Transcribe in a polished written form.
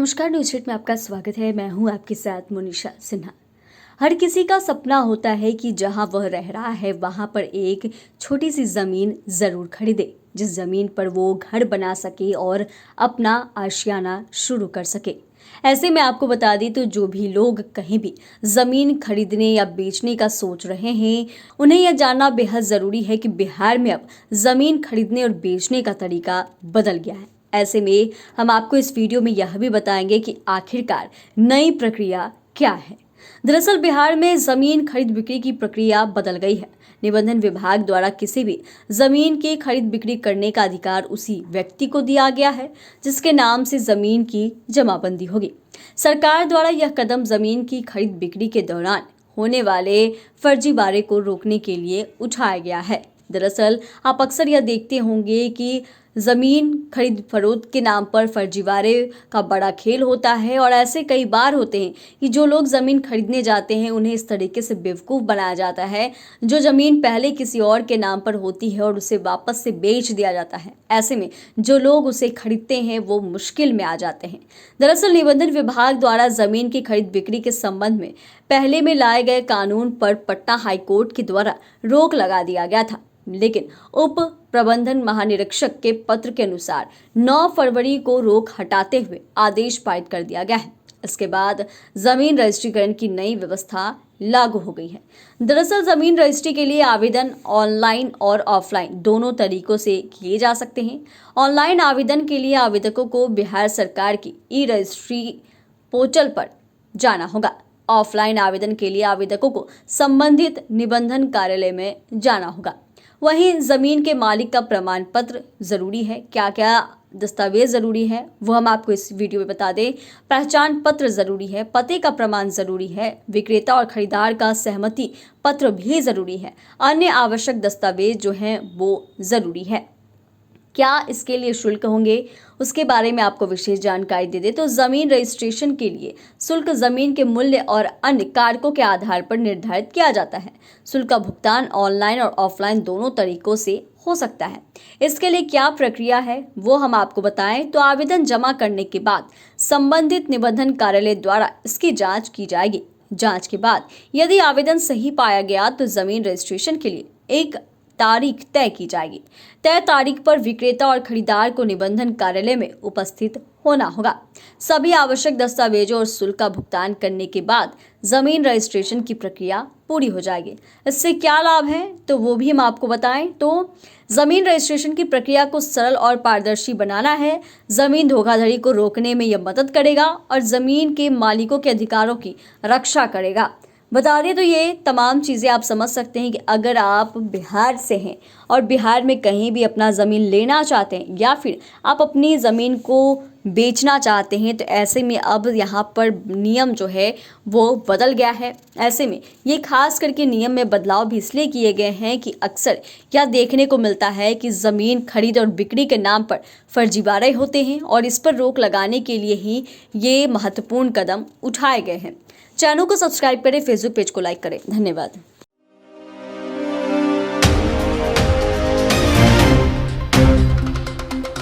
नमस्कार, न्यूज़ में आपका स्वागत है। मैं हूं आपके साथ मोनिशा सिन्हा। हर किसी का सपना होता है कि जहां वह रह रहा है वहां पर एक छोटी सी ज़मीन ज़रूर खरीदे, जिस ज़मीन पर वो घर बना सके और अपना आशियाना शुरू कर सके। ऐसे में आपको बता दें तो जो भी लोग कहीं भी ज़मीन खरीदने या बेचने का सोच रहे हैं, उन्हें यह जानना बेहद ज़रूरी है कि बिहार में अब ज़मीन खरीदने और बेचने का तरीका बदल गया है। ऐसे में हम आपको इस वीडियो में यह भी बताएंगे कि आखिरकार नई प्रक्रिया क्या है। दरअसल बिहार में जमीन खरीद बिक्री की प्रक्रिया बदल गई है। निबंधन विभाग द्वारा किसी भी जमीन की खरीद बिक्री करने का अधिकार उसी व्यक्ति को दिया गया है जिसके नाम से जमीन की जमाबंदी होगी। सरकार द्वारा यह कदम जमीन की खरीद बिक्री के दौरान होने वाले फर्जीवाड़े को रोकने के लिए उठाया गया है। दरअसल आप अक्सर यह देखते होंगे कि जमीन खरीद फरोख्त के नाम पर फर्जीवाड़े का बड़ा खेल होता है और ऐसे कई बार होते हैं कि जो लोग जमीन खरीदने जाते हैं उन्हें इस तरीके से बेवकूफ़ बनाया जाता है, जो जमीन पहले किसी और के नाम पर होती है और उसे वापस से बेच दिया जाता है। ऐसे में जो लोग उसे खरीदते हैं वो मुश्किल में आ जाते हैं। दरअसल निबंधन विभाग द्वारा जमीन की खरीद बिक्री के संबंध में पहले में लाए गए कानून पर पटना हाईकोर्ट के द्वारा रोक लगा दिया गया था, लेकिन उप प्रबंधन महानिरीक्षक के पत्र के अनुसार 9 फरवरी को रोक हटाते हुए आदेश पारित कर दिया गया है। इसके बाद जमीन रजिस्ट्रीकरण की नई व्यवस्था लागू हो गई है। दरअसल जमीन रजिस्ट्री के लिए आवेदन ऑनलाइन और ऑफलाइन दोनों तरीकों से किए जा सकते हैं। ऑनलाइन आवेदन के लिए आवेदकों को बिहार सरकार की ई रजिस्ट्री पोर्टल पर जाना होगा। ऑफलाइन आवेदन के लिए आवेदकों को संबंधित निबंधन कार्यालय में जाना होगा। वहीं जमीन के मालिक का प्रमाण पत्र जरूरी है। क्या क्या दस्तावेज जरूरी है वो हम आपको इस वीडियो में बता दें। पहचान पत्र जरूरी है, पते का प्रमाण जरूरी है, विक्रेता और खरीदार का सहमति पत्र भी जरूरी है। अन्य आवश्यक दस्तावेज जो हैं वो जरूरी है। क्या इसके लिए शुल्क होंगे उसके बारे में आपको विशेष जानकारी दे दें तो जमीन रजिस्ट्रेशन के लिए शुल्क जमीन के मूल्य और अन्य कारकों के आधार पर निर्धारित किया जाता है। शुल्क का भुगतान ऑनलाइन और ऑफलाइन दोनों तरीकों से हो सकता है। इसके लिए क्या प्रक्रिया है वो हम आपको बताएं तो आवेदन जमा करने के बाद संबंधित निबंधन कार्यालय द्वारा इसकी जाँच की जाएगी। जाँच के बाद यदि आवेदन सही पाया गया तो जमीन रजिस्ट्रेशन के लिए एक तारीख तय की जाएगी। तय तारीख पर विक्रेता और खरीदार को निबंधन कार्यालय में उपस्थित होना होगा। सभी आवश्यक दस्तावेजों और शुल्क का भुगतान करने के बाद जमीन रजिस्ट्रेशन की प्रक्रिया पूरी हो जाएगी। इससे क्या लाभ है तो वो भी हम आपको बताएं तो जमीन रजिस्ट्रेशन की प्रक्रिया को सरल और पारदर्शी बनाना है। जमीन धोखाधड़ी को रोकने में यह मदद करेगा और जमीन के मालिकों के अधिकारों की रक्षा करेगा। बता दें तो ये तमाम चीज़ें आप समझ सकते हैं कि अगर आप बिहार से हैं और बिहार में कहीं भी अपना ज़मीन लेना चाहते हैं या फिर आप अपनी ज़मीन को बेचना चाहते हैं तो ऐसे में अब यहाँ पर नियम जो है वो बदल गया है। ऐसे में ये खास करके नियम में बदलाव भी इसलिए किए गए हैं कि अक्सर यह देखने को मिलता है कि ज़मीन खरीद और बिक्री के नाम पर फर्जीवाड़े होते हैं और इस पर रोक लगाने के लिए ही ये महत्वपूर्ण कदम उठाए गए हैं। चैनल को सब्सक्राइब करें, फेसबुक पेज को लाइक करें। धन्यवाद।